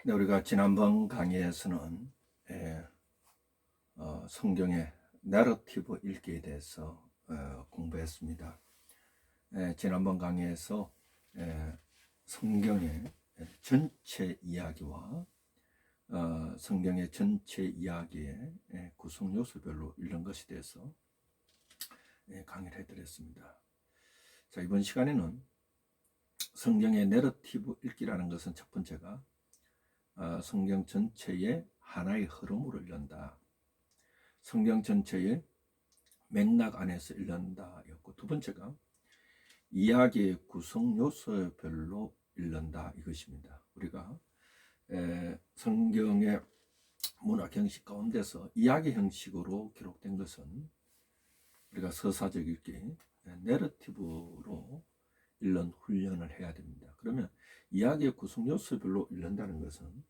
네, 우리가 지난번 강의에서는 성경의 내러티브 읽기에 대해서 공부했습니다. 지난번 강의에서 성경의 전체 이야기와 성경의 전체 이야기의 구성 요소별로 읽는 것에 대해서 강의를 해드렸습니다. 자, 이번 시간에는 성경의 내러티브 읽기라는 것은 첫 번째가 성경 전체의 하나의 흐름으로 읽는다. 성경 전체의 맥락 안에서 읽는다였고, 두 번째가 이야기의 구성 요소별로 읽는다 이것입니다. 우리가 성경의 문학 형식 가운데서 이야기 형식으로 기록된 것은 우리가 서사적 읽기, 내러티브로 읽는 훈련을 해야 됩니다. 그러면 이야기의 구성 요소별로 읽는다는 것은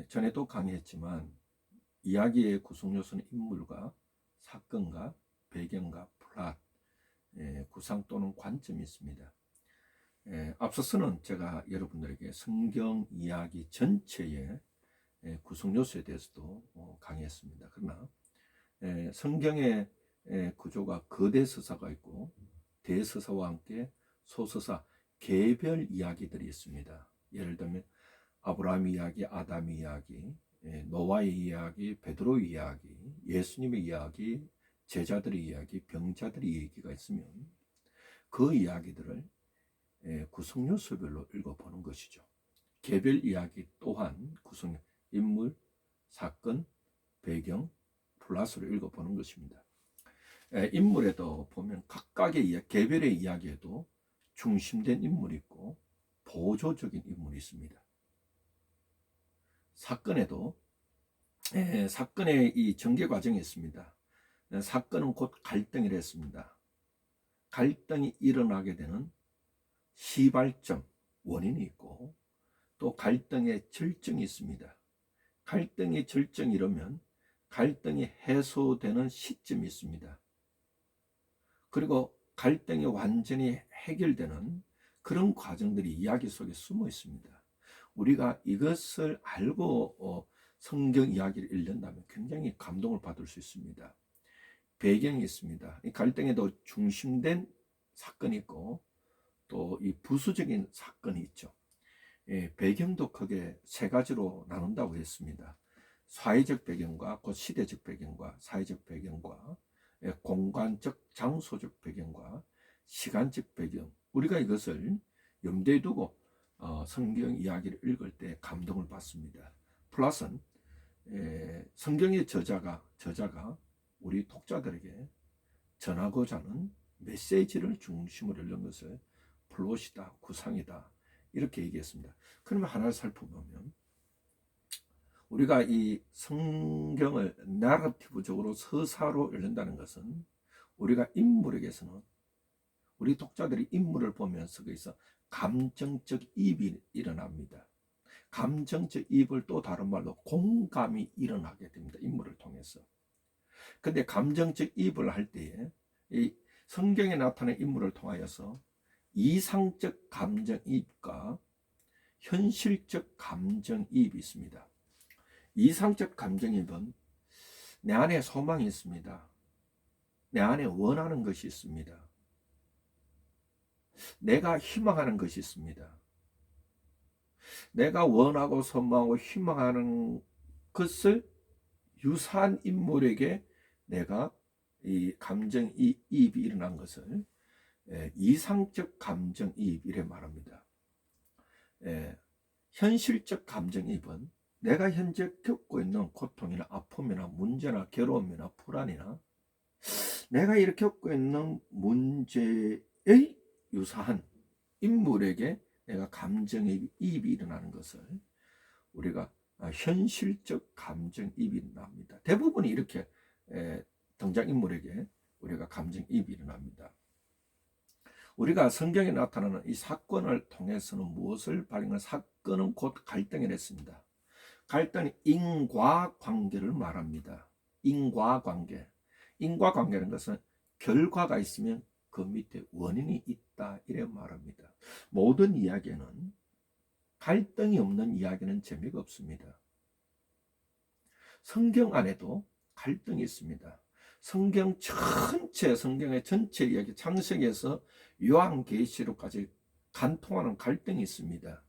전에도 강의했지만 이야기의 구성 요소는 인물과 사건과 배경과 플롯, 구상 또는 관점이 있습니다. 앞서서는 제가 여러분들에게 성경 이야기 전체의 구성 요소에 대해서도 강의했습니다. 그러나 성경의 구조가 거대 서사가 있고 대서사와 함께 소서사, 개별 이야기들이 있습니다. 예를 들면 아브라함 이야기, 아담 이야기, 노아의 이야기, 베드로의 이야기, 예수님의 이야기, 제자들의 이야기, 병자들의 얘기가 있으면 그 이야기들을 구성 요소별로 읽어보는 것이죠. 개별 이야기 또한 구성 인물, 사건, 배경, 플러스로 읽어보는 것입니다. 인물에도 보면 각각의 개별의 이야기에도 중심된 인물이 있고 보조적인 인물이 있습니다. 사건에도 사건의 이 전개 과정이 있습니다. 사건은 곧 갈등이라 했습니다. 갈등이 일어나게 되는 시발점, 원인이 있고 또 갈등의 절정이 있습니다. 갈등의 절정이 이르면 갈등이 해소되는 시점이 있습니다. 그리고 갈등이 완전히 해결되는 그런 과정들이 이야기 속에 숨어 있습니다. 우리가 이것을 알고 성경 이야기를 읽는다면 굉장히 감동을 받을 수 있습니다. 배경이 있습니다. 이 갈등에도 중심된 사건이 있고 또 이 부수적인 사건이 있죠. 배경도 크게 세 가지로 나눈다고 했습니다. 사회적 배경과 곧 시대적 배경과 사회적 배경과 공간적 장소적 배경과 시간적 배경, 우리가 이것을 염두에 두고 성경 이야기를 읽을 때 감동을 받습니다. 플러스는 성경의 저자가 우리 독자들에게 전하고자 하는 메시지를 중심으로 읽는 것을 플롯이다, 구상이다 이렇게 얘기했습니다. 그러면 하나를 살펴보면 우리가 이 성경을 나러티브적으로 서사로 읽는다는 것은 우리가 인물에게서는 우리 독자들이 인물을 보면서 거기서 감정적 이입이 일어납니다. 감정적 이입을 또 다른 말로 공감이 일어나게 됩니다. 인물을 통해서. 근데 감정적 이입을 할 때에 이 성경에 나타난 인물을 통하여서 이상적 감정이입과 현실적 감정이입이 있습니다. 이상적 감정이입은 내 안에 소망이 있습니다. 내 안에 원하는 것이 있습니다. 내가 희망하는 것이 있습니다. 내가 원하고 소망하고 희망하는 것을 유사한 인물에게 내가 이 감정이입이 일어난 것을 이상적 감정이입이라 말합니다. 현실적 감정이입은 내가 현재 겪고 있는 고통이나 아픔이나 문제나 괴로움이나 불안이나 내가 이렇게 겪고 있는 문제의 유사한 인물에게 내가 감정이입이 일어나는 것을 우리가 현실적 감정이입이 일어납니다. 대부분이 이렇게 등장인물에게 우리가 감정이입이 일어납니다. 우리가 성경에 나타나는 이 사건을 통해서는 무엇을 발견하는 사건은 곧 갈등이라 했습니다. 갈등은 인과관계를 말합니다. 인과관계. 인과관계라는 것은 결과가 있으면 그 밑에 원인이 있다 이래 말합니다. 모든 이야기에는 갈등이 없는 이야기는 재미가 없습니다. 성경 안에도 갈등이 있습니다. 성경의 전체 이야기, 창세기에서 요한계시록까지 간통하는 갈등이 있습니다.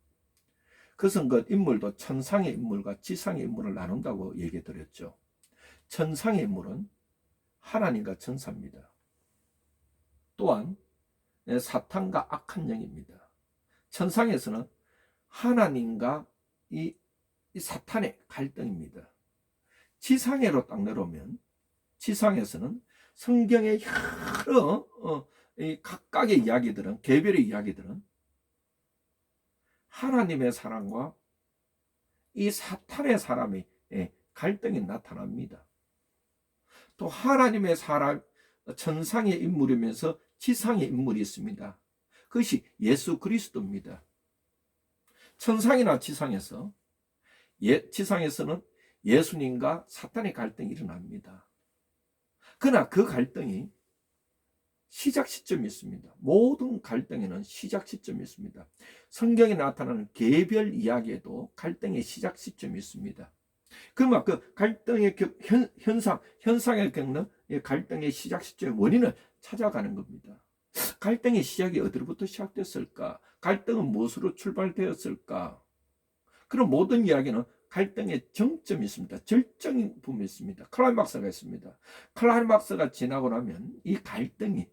그것은 그 인물도 천상의 인물과 지상의 인물을 나눈다고 얘기 드렸죠. 천상의 인물은 하나님과 천사입니다. 또한 사탄과 악한 영입니다. 천상에서는 하나님과 이 사탄의 갈등입니다. 지상으로 딱 내려오면 지상에서는 성경의 여러 각각의 이야기들은, 개별의 이야기들은 하나님의 사랑과 이 사탄의 사람의 갈등이 나타납니다. 또 하나님의 사람, 천상의 인물이면서 지상의 인물이 있습니다. 그것이 예수 그리스도입니다. 천상이나 지상에서는 예수님과 사탄의 갈등이 일어납니다. 그러나 그 갈등이 시작 시점이 있습니다. 모든 갈등에는 시작 시점이 있습니다. 성경에 나타나는 개별 이야기에도 갈등의 시작 시점이 있습니다. 그러면 그 갈등의 현상을 겪는 갈등의 시작 시점의 원인을 찾아가는 겁니다. 갈등의 시작이 어디로부터 시작됐을까? 갈등은 무엇으로 출발되었을까? 그런 모든 이야기는 갈등의 정점이 있습니다. 절정 부분이 있습니다. 클라이막스가 있습니다. 클라이막스가 지나고 나면 이 갈등이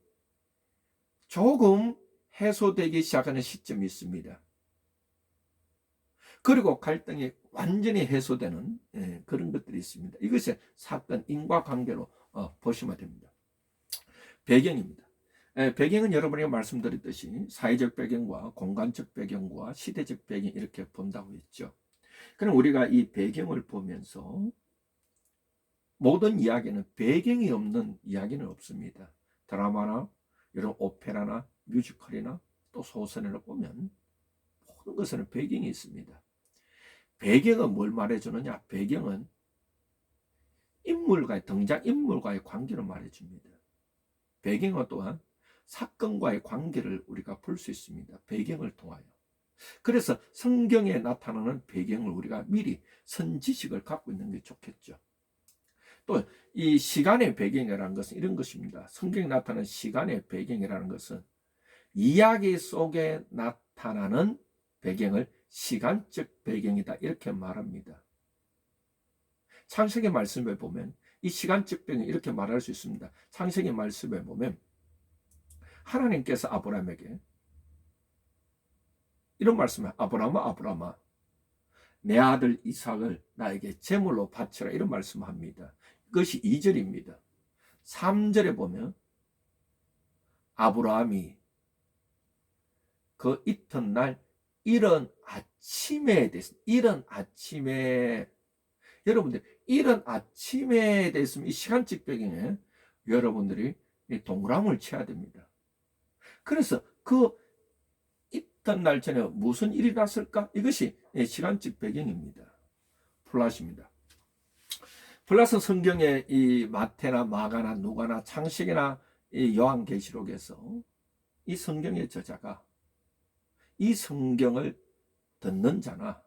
조금 해소되기 시작하는 시점이 있습니다. 그리고 갈등이 완전히 해소되는 그런 것들이 있습니다. 이것이 사건 인과관계로 보시면 됩니다. 배경입니다. 배경은 여러분이 말씀드렸듯이 사회적 배경과 공간적 배경과 시대적 배경 이렇게 본다고 했죠. 그럼 우리가 이 배경을 보면서 모든 이야기는 배경이 없는 이야기는 없습니다. 드라마나 이런 오페라나 뮤지컬이나 또 소설을 보면 모든 것에는 배경이 있습니다. 배경은 뭘 말해주느냐? 배경은 등장인물과의 관계를 말해줍니다. 배경은 또한 사건과의 관계를 우리가 볼 수 있습니다. 배경을 통하여. 그래서 성경에 나타나는 배경을 우리가 미리 선지식을 갖고 있는 게 좋겠죠. 또 이 시간의 배경이라는 것은 이런 것입니다. 성경에 나타나는 시간의 배경이라는 것은 이야기 속에 나타나는 배경을 시간적 배경이다 이렇게 말합니다. 창세기 말씀에 보면 이 시간적 배경을 이렇게 말할 수 있습니다. 창세기 말씀에 보면 하나님께서 아브라함에게 이런 말씀을 아브라함아 내 아들 이삭을 나에게 제물로 바치라 이런 말씀을 합니다. 그것이 2절입니다. 3절에 보면 아브라함이 그 이튿날 이른 아침에 여러분들 이른 아침에 대해서 이 시간적 배경에 여러분들이 동그라미를 쳐야 됩니다. 그래서 그 이튿날 전에 무슨 일이 났을까? 이것이 시간적 배경입니다. 플롯입니다. 플롯은 성경의 이 마태나 마가나 누가나 창세기나 이 요한계시록에서 이 성경의 저자가 이 성경을 듣는 자나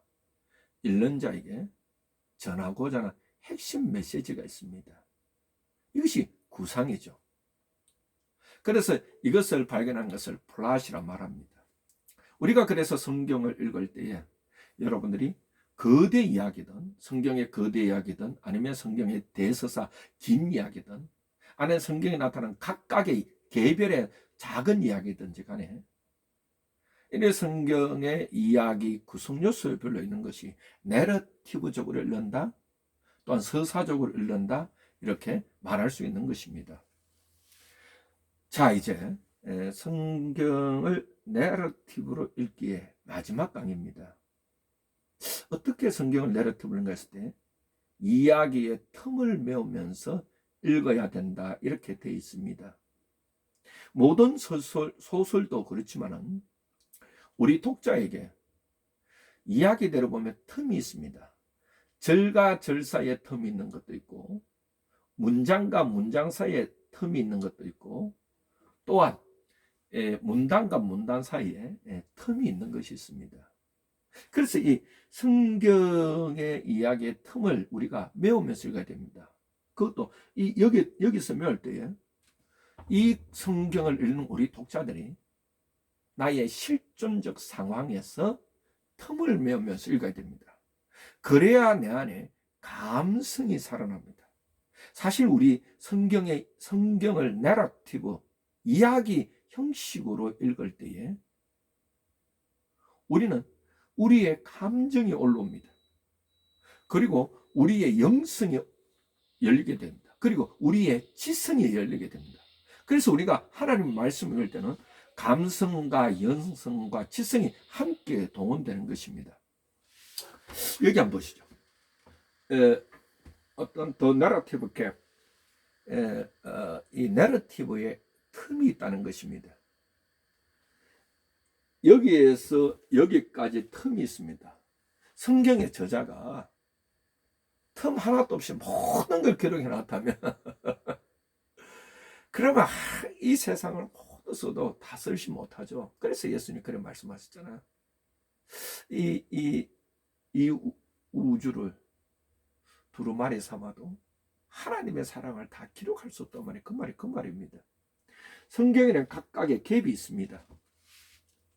읽는 자에게 전하고자 하는 핵심 메시지가 있습니다. 이것이 구상이죠. 그래서 이것을 발견한 것을 플롯이라 말합니다. 우리가 그래서 성경을 읽을 때에 여러분들이 거대 이야기든 성경의 거대 이야기든 아니면 성경의 대서사 긴 이야기든 아니면 성경에 나타나는 각각의 개별의 작은 이야기든지 간에 이런 성경의 이야기 구성 요소별로 있는 것이 내러티브적으로 읽는다 또한 서사적으로 읽는다 이렇게 말할 수 있는 것입니다. 자, 이제 성경을 내러티브로 읽기에 마지막 강의입니다. 어떻게 성경을 내러티브로 읽는가 했을 때 이야기의 틈을 메우면서 읽어야 된다 이렇게 되어 있습니다. 모든 소설도 그렇지만은 우리 독자에게 이야기대로 보면 틈이 있습니다. 절과 절 사이에 틈이 있는 것도 있고 문장과 문장 사이에 틈이 있는 것도 있고 또한 문단과 문단 사이에 틈이 있는 것이 있습니다. 그래서 이 성경의 이야기의 틈을 우리가 메우면서 읽어야 됩니다. 그것도 여기서 메울 때에 이 성경을 읽는 우리 독자들이 나의 실존적 상황에서 틈을 메우면서 읽어야 됩니다. 그래야 내 안에 감성이 살아납니다. 사실 우리 성경을 내러티브, 이야기 형식으로 읽을 때에 우리는 우리의 감정이 올라옵니다. 그리고 우리의 영성이 열리게 됩니다. 그리고 우리의 지성이 열리게 됩니다. 그래서 우리가 하나님 말씀을 읽을 때는 감성과 영성과 지성이 함께 동원되는 것입니다. 여기 한번 보시죠. 어떤 더 내러티브 캡, 이 내러티브에 틈이 있다는 것입니다. 여기에서 여기까지 틈이 있습니다. 성경의 저자가 틈 하나도 없이 모든 걸 기록해 놨다면 그러면 이 세상을 모두 써도 다 쓸지 못하죠. 그래서 예수님 그런 말씀하셨잖아요. 이 우주를 두루마리 삼아도 하나님의 사랑을 다 기록할 수 없단 말이 그 말입니다. 성경에는 각각의 갭이 있습니다.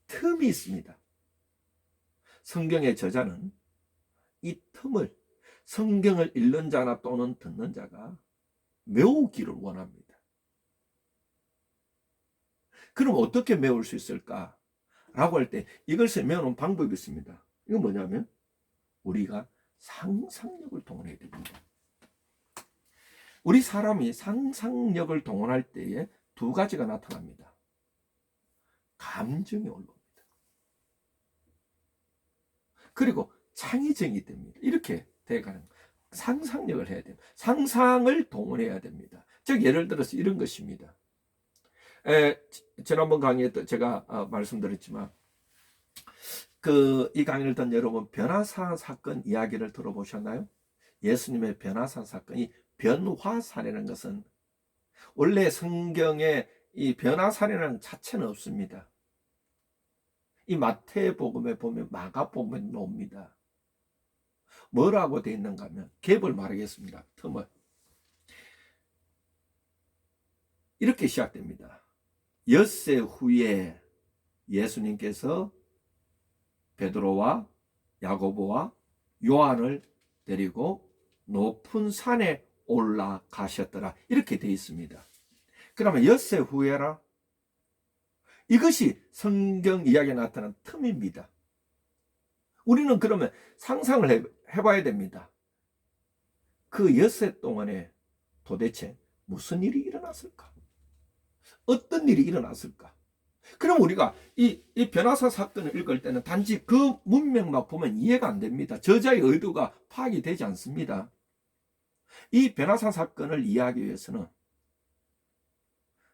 틈이 있습니다. 성경의 저자는 이 틈을 성경을 읽는 자나 또는 듣는 자가 메우기를 원합니다. 그럼 어떻게 메울 수 있을까? 라고 할 때 이것을 메우는 방법이 있습니다. 이건 뭐냐면 우리가 상상력을 동원해야 됩니다. 우리 사람이 상상력을 동원할 때에 두 가지가 나타납니다. 감정이 올라옵니다. 그리고 창의적이 됩니다. 이렇게 돼가는 거예요. 상상력을 해야 됩니다. 상상을 동원해야 됩니다. 즉 예를 들어서 이런 것입니다. 지난번 강의에 제가 말씀드렸지만 이 강의를 듣는 여러분 변화산 사건 이야기를 들어보셨나요? 예수님의 변화산 사건이 변화산이라는 것은 원래 성경에 이 변화산이라는 자체는 없습니다. 이 마태복음에 보면 마가복음에 나옵니다. 뭐라고 되어 있는가 하면 갭을 말하겠습니다. 틈을. 이렇게 시작됩니다. 엿새 후에 예수님께서 베드로와 야고보와 요한을 데리고 높은 산에 올라가셨더라. 이렇게 되어 있습니다. 그러면 엿새 후에라. 이것이 성경 이야기에 나타난 틈입니다. 우리는 그러면 상상을 해봐야 됩니다. 그 엿새 동안에 도대체 무슨 일이 일어났을까? 어떤 일이 일어났을까? 그럼 우리가 이 변화사 사건을 읽을 때는 단지 그 문맥만 보면 이해가 안 됩니다. 저자의 의도가 파악이 되지 않습니다. 이 변화사 사건을 이해하기 위해서는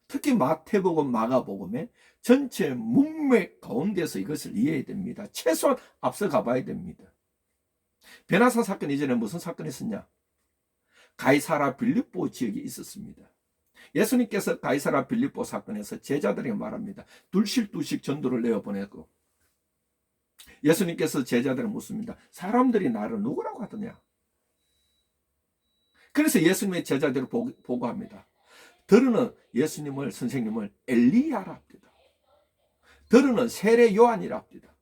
특히 마태복음, 마가복음의 전체 문맥 가운데서 이것을 이해해야 됩니다. 최소한 앞서 가봐야 됩니다. 변화사 사건 이전에 무슨 사건이 있었냐? 가이사라 빌립보 지역에 있었습니다. 예수님께서 가이사라 빌립보 사건에서 제자들에게 말합니다. 둘씩 전도를 내어보내고 예수님께서 제자들을 묻습니다. 사람들이 나를 누구라고 하더냐? 그래서 예수님의 제자들을 보고합니다. 더러는 예수님을 선생님을 엘리야라 합니다. 더러는 세례 요한이라 합니다.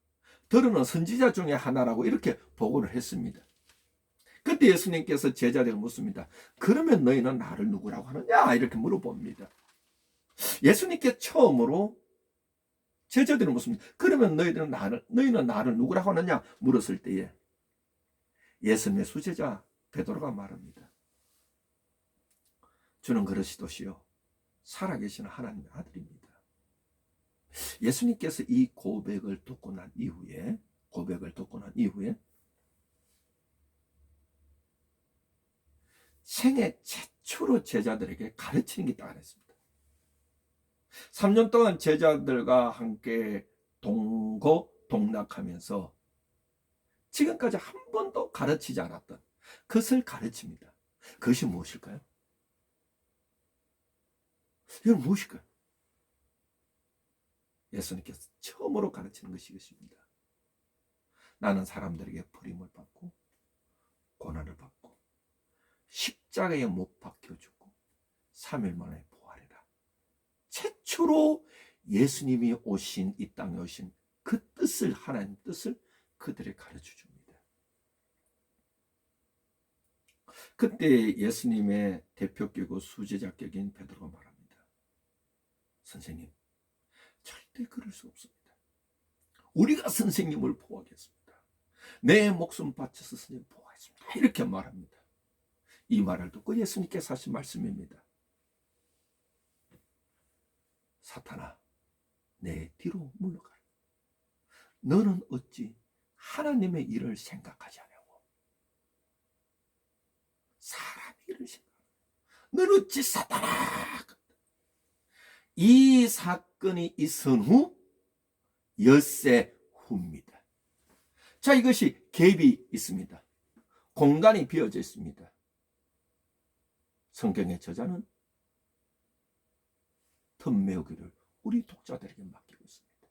더러는 선지자 중에 하나라고 이렇게 보고를 했습니다. 그때 예수님께서 제자들을 묻습니다. 그러면 너희는 나를 누구라고 하느냐? 이렇게 물어봅니다. 예수님께 처음으로 제자들을 묻습니다. 그러면 너희는 나를 누구라고 하느냐? 물었을 때에 예수님의 수제자 베드로가 말합니다. 주는 그러시도시요 살아계신 하나님의 아들입니다. 예수님께서 이 고백을 듣고 난 이후에 생애 최초로 제자들에게 가르치는 게 딱 했습니다. 3년 동안 제자들과 함께 동고동락하면서 지금까지 한 번도 가르치지 않았던 그것을 가르칩니다. 그것이 무엇일까요? 이건 무엇일까요? 예수님께서 처음으로 가르치는 것이 이것입니다. 나는 사람들에게 버림을 받고 고난을 받고 십자가에 못 박혀 죽고 3일 만에 부활해라. 최초로 예수님이 오신 이 땅에 오신 그 뜻을, 하나님 뜻을 그들에게 가르쳐 줍니다. 그때 예수님의 대표격이고 수제자격인 베드로가 말합니다. 선생님, 절대 그럴 수 없습니다. 우리가 선생님을 보호하겠습니다. 내 목숨 바쳐서 선생님 보호하겠습니다. 이렇게 말합니다. 이 말을 듣고 예수님께서 하신 말씀입니다. 사탄아, 내 뒤로 물러가라. 너는 어찌 하나님의 일을 생각하지 않냐고. 사람의 일을 생각하냐. 너는 어찌 사탄아. 이 사건이 있은 후 엿새 후입니다. 자, 이것이 갭이 있습니다. 공간이 비어져 있습니다. 성경의 저자는 틈 메우기를 우리 독자들에게 맡기고 있습니다.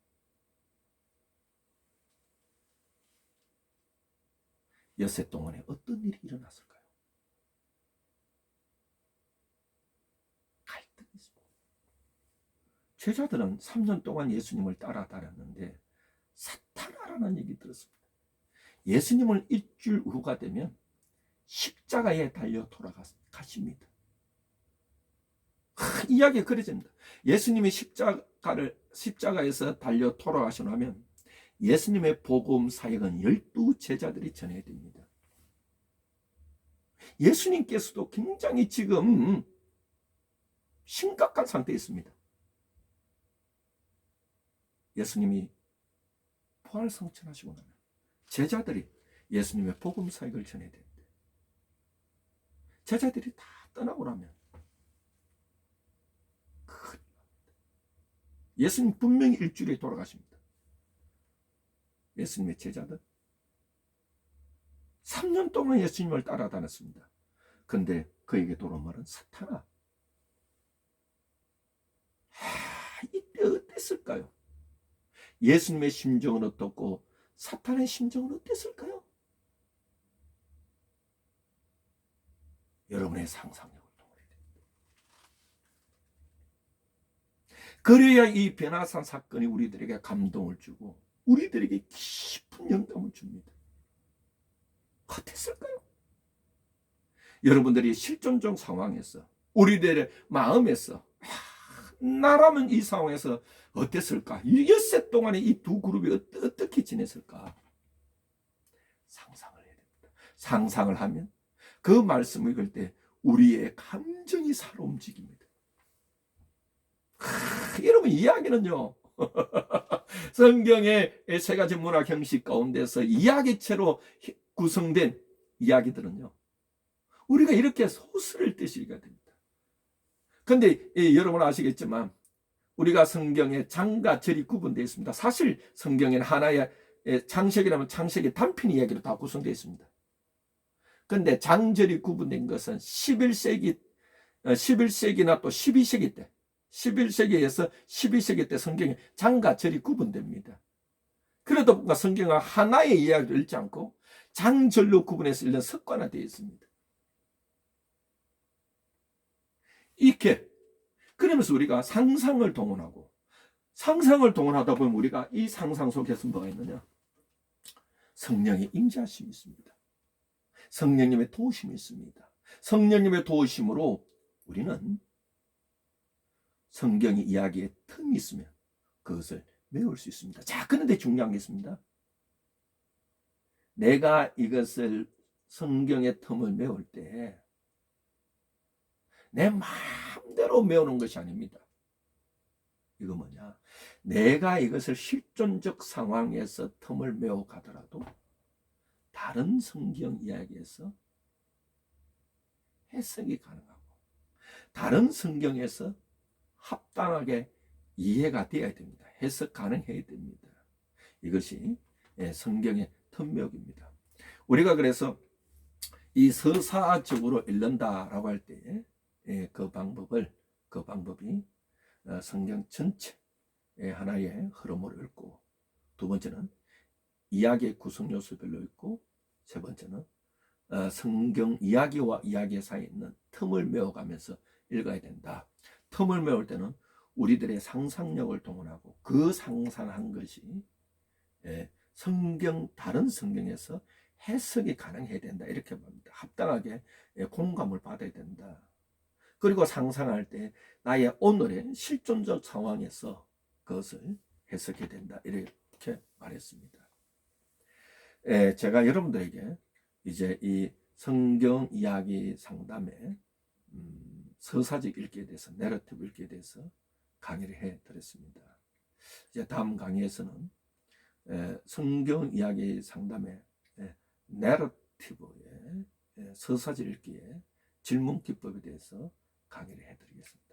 엿새 동안에 어떤 일이 일어났을까요? 갈등이 있습니다. 제자들은 3년 동안 예수님을 따라다녔는데 사탄아라는 얘기 들었습니다. 예수님을 일주일 후가 되면 십자가에 달려 돌아가십니다. 이야기가 그려집니다. 예수님이 십자가에서 달려 돌아가시고 나면 예수님의 복음 사역은 12제자들이 전해야 됩니다. 예수님께서도 굉장히 지금 심각한 상태에 있습니다. 예수님이 부활 성천하시고 나면 제자들이 예수님의 복음 사역을 전해야 됩니다. 제자들이 다 떠나고 나면 예수님 분명히 일주일에 돌아가십니다. 예수님의 제자들 3년 동안 예수님을 따라다녔습니다. 근데 그에게 돌아온 말은 사탄아. 이때 어땠을까요? 예수님의 심정은 어떻고 사탄의 심정은 어땠을까요? 여러분의 상상력을 동원해야 됩니다. 그래야 이 베나산 사건이 우리들에게 감동을 주고 우리들에게 깊은 영감을 줍니다. 어땠을까요? 여러분들이 실존적 상황에서 우리들의 마음에서 나라면 이 상황에서 어땠을까? 이 엿새 동안에 이 두 그룹이 어떻게 지냈을까? 상상을 해야 됩니다. 상상을 하면 그 말씀을 읽을 때 우리의 감정이 살아 움직입니다. 여러분, 이야기는요. 성경의 세 가지 문학 형식 가운데서 이야기체로 구성된 이야기들은요. 우리가 이렇게 소설을 뜻이가 됩니다. 근데 여러분 아시겠지만 우리가 성경에 장과 절이 구분되어 있습니다. 사실 성경에는 하나의 창세기라면 창세기 단편 이야기로 다 구성되어 있습니다. 근데 장절이 구분된 것은 11세기나 또 12세기 때 11세기에서 12세기 때 성경에 장과 절이 구분됩니다. 그러다 보니까 성경은 하나의 이야기를 읽지 않고 장절로 구분해서 읽는 습관화되어 있습니다. 이렇게 그러면서 우리가 상상을 동원하고 상상을 동원하다 보면 우리가 이 상상 속에서 뭐가 있느냐? 성령의 임재하심이 있습니다. 성령님의 도우심이 있습니다. 성령님의 도우심으로 우리는 성경의 이야기에 틈이 있으면 그것을 메울 수 있습니다. 자, 그런데 중요한 게 있습니다. 내가 이것을 성경의 틈을 메울 때 내 마음대로 메우는 것이 아닙니다. 이거 뭐냐? 내가 이것을 실존적 상황에서 틈을 메워 가더라도 다른 성경 이야기에서 해석이 가능하고 다른 성경에서 합당하게 이해가 되어야 됩니다. 해석 가능해야 됩니다. 이것이 성경의 틈메우기입니다. 우리가 그래서 이 서사적으로 읽는다라고 할 때 그 방법이 성경 전체 하나의 흐름을 읽고 두 번째는 이야기의 구성 요소별로 있고, 세 번째는 성경 이야기와 이야기 사이에 있는 틈을 메워가면서 읽어야 된다. 틈을 메울 때는 우리들의 상상력을 동원하고 그 상상한 것이 다른 성경에서 해석이 가능해야 된다. 이렇게 봅니다. 합당하게 공감을 받아야 된다. 그리고 상상할 때 나의 오늘의 실존적 상황에서 그것을 해석해야 된다. 이렇게 말했습니다. 제가 여러분들에게 이제 이 성경 이야기 상담에 서사적 읽기에 대해서, 내러티브 읽기에 대해서 강의를 해 드렸습니다. 이제 다음 강의에서는 성경 이야기 상담의 내러티브의 서사적 읽기의 질문 기법에 대해서 강의를 해 드리겠습니다.